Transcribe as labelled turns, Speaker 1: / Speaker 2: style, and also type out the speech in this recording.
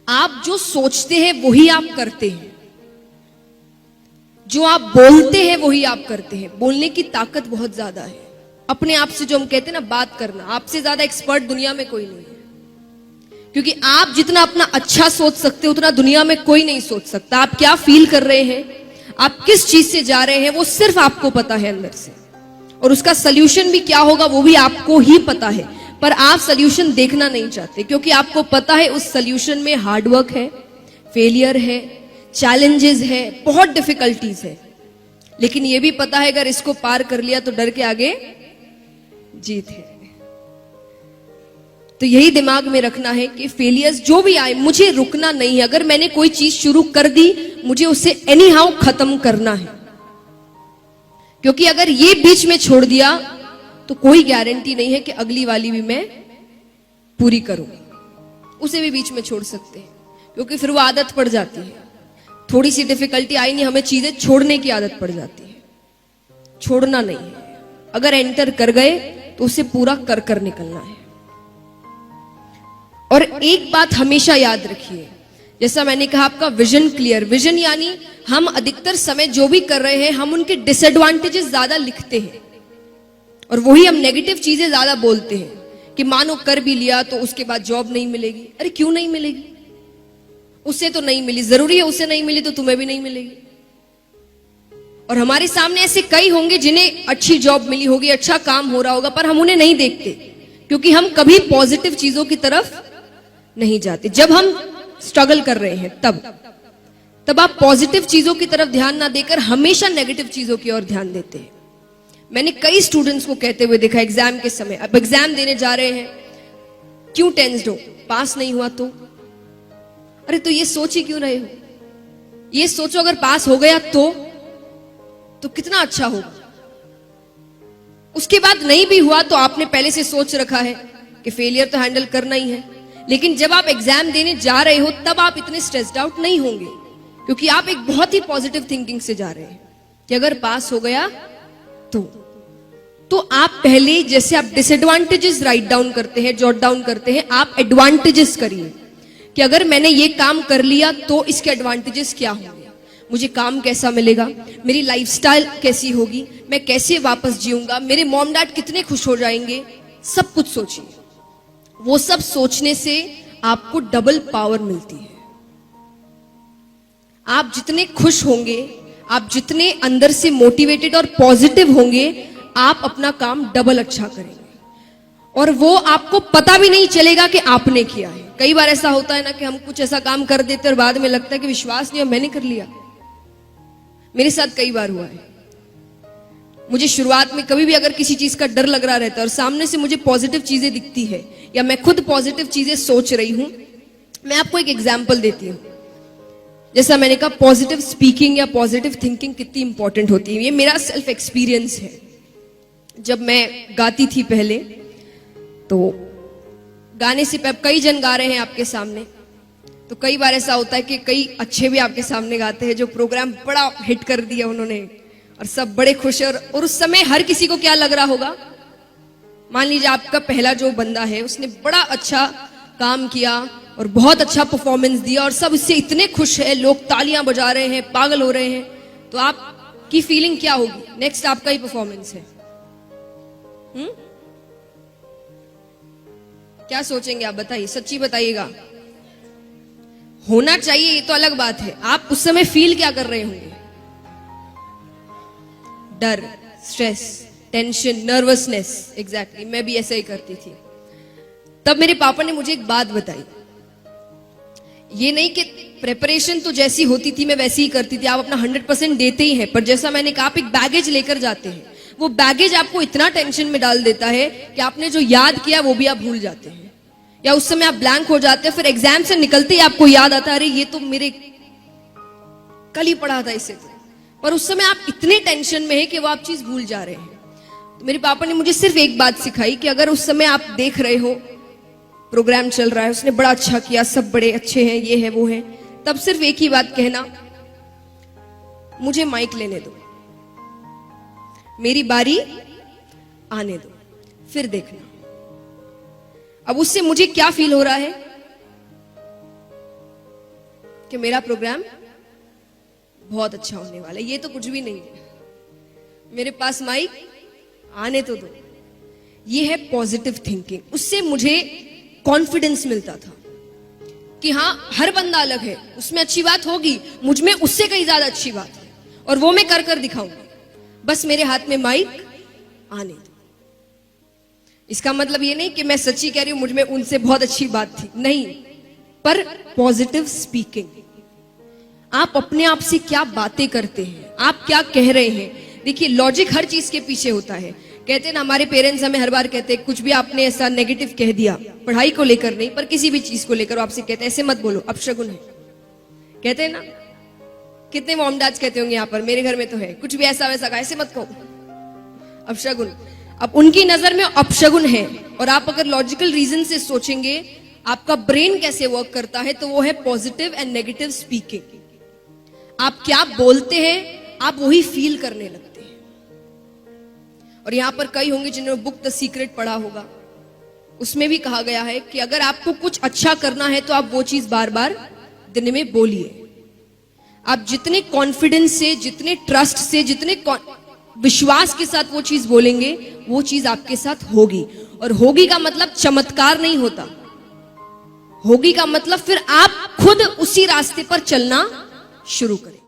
Speaker 1: आप जो सोचते हैं वही आप करते हैं, जो आप बोलते हैं वही आप करते हैं। बोलने की ताकत बहुत ज्यादा है। अपने आप से जो हम कहते हैं ना बात करना, आपसे ज्यादा एक्सपर्ट दुनिया में कोई नहीं है। क्योंकि आप जितना अपना अच्छा सोच सकते हो उतना दुनिया में कोई नहीं सोच सकता। आप क्या फील कर रहे हैं, आप किस चीज से जा रहे हैं, वो सिर्फ आपको पता है अंदर से। और उसका सोल्यूशन भी क्या होगा वो भी आपको ही पता है। पर आप सोल्यूशन देखना नहीं चाहते क्योंकि आपको पता है उस सोल्यूशन में हार्डवर्क है, फेलियर है, चैलेंजेस है, बहुत डिफिकल्टीज है। लेकिन यह भी पता है अगर इसको पार कर लिया तो डर के आगे जीत है। तो यही दिमाग में रखना है कि फेलियर्स जो भी आए मुझे रुकना नहीं है। अगर मैंने कोई चीज शुरू कर दी मुझे उसे एनी हाउ खत्म करना है। क्योंकि अगर ये बीच में छोड़ दिया तो कोई गारंटी नहीं है कि अगली वाली भी मैं पूरी करूंगी। उसे भी बीच में छोड़ सकते हैं क्योंकि फिर वो आदत पड़ जाती है। थोड़ी सी डिफिकल्टी आई नहीं, हमें चीजें छोड़ने की आदत पड़ जाती है। छोड़ना नहीं है। अगर एंटर कर गए तो उसे पूरा कर कर निकलना है। और एक बात हमेशा याद रखिए, जैसा मैंने कहा आपका विजन क्लियर। विजन यानी हम अधिकतर समय जो भी कर रहे हैं हम उनके डिसएडवांटेजेस ज्यादा लिखते हैं और वही हम नेगेटिव चीजें ज्यादा बोलते हैं कि मानो कर भी लिया तो उसके बाद जॉब नहीं मिलेगी। अरे क्यों नहीं मिलेगी? उसे तो नहीं मिली, जरूरी है उसे नहीं मिली तो तुम्हें भी नहीं मिलेगी। और हमारे सामने ऐसे कई होंगे जिन्हें अच्छी जॉब मिली होगी, अच्छा काम हो रहा होगा, पर हम उन्हें नहीं देखते क्योंकि हम कभी पॉजिटिव चीजों की तरफ नहीं जाते। जब हम स्ट्रगल कर रहे हैं तब आप पॉजिटिव चीजों की तरफ ध्यान ना देकर हमेशा नेगेटिव चीजों की ओर ध्यान देते हैं। मैंने कई स्टूडेंट्स को कहते हुए देखा एग्जाम के समय, अब एग्जाम देने जा रहे हैं, क्यों टेंस्ड हो? पास नहीं हुआ तो? अरे तो ये सोच ही क्यों रहे हो? ये सोचो अगर पास हो गया तो कितना अच्छा होगा। उसके बाद नहीं भी हुआ तो आपने पहले से सोच रखा है कि फेलियर तो हैंडल करना ही है। लेकिन जब आप एग्जाम देने जा रहे हो तब आप इतने स्ट्रेस्ड आउट नहीं होंगे क्योंकि आप एक बहुत ही पॉजिटिव थिंकिंग से जा रहे हैं कि अगर पास हो गया तो आप पहले जैसे आप डिसएडवांटेजेस राइट डाउन करते हैं, जॉट डाउन करते हैं, आप एडवांटेजेस करिए कि अगर मैंने ये काम कर लिया तो इसके एडवांटेजेस क्या होंगे, मुझे काम कैसा मिलेगा, मेरी लाइफस्टाइल कैसी होगी, मैं कैसे वापस जीऊंगा, मेरे मॉम डैड कितने खुश हो जाएंगे। सब कुछ सोचिए। वो सब सोचने से आपको डबल पावर मिलती है। आप जितने खुश होंगे, आप जितने अंदर से मोटिवेटेड और पॉजिटिव होंगे, आप अपना काम डबल अच्छा करेंगे और वो आपको पता भी नहीं चलेगा कि आपने किया है। कई बार ऐसा होता है ना कि हम कुछ ऐसा काम कर देते और बाद में लगता है कि विश्वास नहीं, मैंने कर लिया। मेरे साथ कई बार हुआ है। मुझे शुरुआत में कभी भी अगर किसी चीज का डर लग रहा रहता है और सामने से मुझे पॉजिटिव चीजें दिखती है या मैं खुद पॉजिटिव चीजें सोच रही हूं, मैं आपको एक एग्जांपल देती हूं। जैसा मैंने कहा पॉजिटिव स्पीकिंग या पॉजिटिव थिंकिंग कितनी इंपॉर्टेंट होती है, ये मेरा सेल्फ एक्सपीरियंस है। जब मैं गाती थी पहले तो गाने से कई जन गा रहे हैं आपके सामने, तो कई बार ऐसा होता है कि कई अच्छे भी आपके सामने गाते हैं जो प्रोग्राम बड़ा हिट कर दिया उन्होंने और सब बड़े खुश हैं। और उस समय हर किसी को क्या लग रहा होगा, मान लीजिए आपका पहला जो बंदा है उसने बड़ा अच्छा काम किया और बहुत अच्छा परफॉर्मेंस दिया और सब इससे इतने खुश है, लोग तालियां बजा रहे हैं, पागल हो रहे हैं, तो आपकी फीलिंग क्या होगी? नेक्स्ट आपका ही परफॉर्मेंस है। क्या सोचेंगे आप? बताइए, सच्ची बताइएगा। होना चाहिए ये तो अलग बात है, आप उस समय फील क्या कर रहे होंगे? डर, स्ट्रेस, टेंशन, नर्वसनेस। एग्जैक्टली, मैं भी ऐसा ही करती थी। तब मेरे पापा ने मुझे एक बात बताई, ये नहीं कि प्रिपरेशन तो जैसी होती थी मैं वैसी ही करती थी, आप अपना 100% देते ही हैं, पर जैसा मैंने कहा आप एक बैगेज लेकर जाते हैं, वो बैगेज आपको इतना टेंशन में डाल देता है कि आपने जो याद किया वो भी आप भूल जाते हैं या उस समय आप ब्लैंक हो जाते हैं। फिर एग्जाम से निकलते ही आपको याद आता है अरे ये तो मेरे कल ही पढ़ा था इसे, पर उस समय आप इतने टेंशन में है कि वो आप चीज भूल जा रहे हैं। तो मेरे पापा ने मुझे सिर्फ एक बात सिखाई कि अगर उस समय आप देख रहे हो प्रोग्राम चल रहा है, उसने बड़ा अच्छा किया, सब बड़े अच्छे हैं, ये है वो है, तब सिर्फ एक ही बात कहना, मुझे माइक लेने दो, मेरी बारी आने दो, फिर देखना। अब उससे मुझे क्या फील हो रहा है? कि मेरा प्रोग्राम बहुत अच्छा होने वाला है। ये तो कुछ भी नहीं है, मेरे पास माइक आने तो दो। ये है पॉजिटिव थिंकिंग। उससे मुझे कॉन्फिडेंस मिलता था कि हाँ, हर बंदा अलग है, उसमें अच्छी बात होगी, मुझ में उससे कहीं ज्यादा अच्छी बात है, और वो मैं कर कर दिखाऊंगी। बस मेरे हाथ में माइक आने दो। इसका मतलब ये नहीं कि मैं सच्ची कह रही हूं मुझ में उनसे बहुत अच्छी बात थी, नहीं, पर पॉजिटिव स्पीकिंग। आप अपने आप से क्या बातें करते हैं, आप क्या कह रहे हैं। देखिए, लॉजिक हर चीज के पीछे होता है। कहते हैं ना, हमारे पेरेंट्स हमें हर बार कहते हैं, कुछ भी आपने ऐसा नेगेटिव कह दिया, पढ़ाई को लेकर नहीं पर किसी भी चीज को लेकर, आपसे कहते हैं ऐसे मत बोलो, अपशगुन है। कहते हैं ना, कितने मॉम डैड्स कहते होंगे यहाँ पर, मेरे घर में तो है, कुछ भी ऐसा वैसा कहा ऐसे मत कहो, अपशगुन। अब उनकी नजर में अपशगुन है, और आप अगर लॉजिकल रीजन से सोचेंगे आपका ब्रेन कैसे वर्क करता है, तो वो है पॉजिटिव एंड नेगेटिव स्पीकिंग। आप क्या बोलते हैं, आप वही फील करने लगते हैं। और यहां पर कई होंगे जिन्होंने बुक द सीक्रेट पढ़ा होगा, उसमें भी कहा गया है कि अगर आपको कुछ अच्छा करना है तो आप वो चीज बार बार दिन में बोलिए। आप जितने कॉन्फिडेंस से, जितने ट्रस्ट से, जितने विश्वास के साथ वो चीज बोलेंगे, वो चीज आपके साथ होगी। और होगी का मतलब चमत्कार नहीं होता, होगी का मतलब फिर आप खुद उसी रास्ते पर चलना शुरू करें।